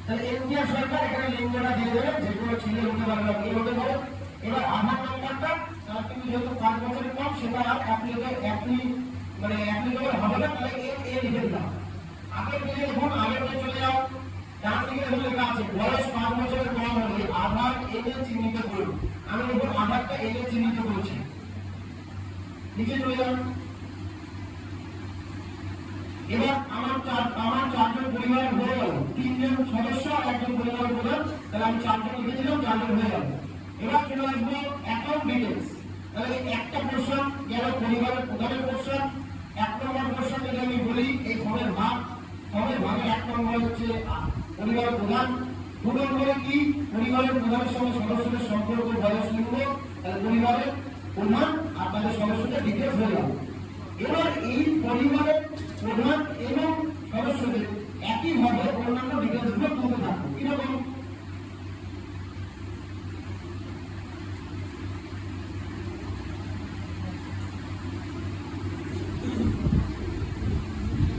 তাহলে ইন্ডিয়া সরকার এখানে লিঙ্গটা দিয়ে দেবে, যে কোনো ছেলে হতে পারে বা মেয়ে হতে পারে। এবার আধার নাম্বারটা তুমি যেহেতু 5 বছরের কম সেটা আর অ্যাপ্লিকেবল হবে না, তাহলে এ লিখে দিলাম। আগের দিকে দেখুন, আগের দিকে চলে যাও, ডান দিকে দেখুন লেখা আছে বয়স 5 বছরের কম হলে আধার এনে চিহ্নিত করুন। আমি দেখুন আধারটা এনে চিহ্নিত করছি, নিচে চলে যান। এবার আমার চারজন পরিবার হয়ে গেল, 3 জন সদস্য আর একজন পরিবারের প্রধান, তাহলে আমি 4 জন লিখেছিলাম, 4 জন হয়ে গেল। এবার চলে আসবো অ্যাকাউন্ট ডিটেলস। তাহলে একটা পোর্শন গেল পরিবারের প্রধানের পোর্শন। 1 নম্বর পোর্শন যদি আমি বলি এই ফর্মের ভাগে 1 নম্বর হচ্ছে পরিবারের প্রধান, 2 নম্বরে কি পরিবারের প্রধানের সঙ্গে সদস্যদের সম্পর্ক, বয়স, লিঙ্গ। তাহলে পরিবারের প্রধান আর তাদের সদস্যদের ডিটেলস হয়ে গেল। এবার এই পরিবারের প্রধান এবং সদস্যদের একইভাবে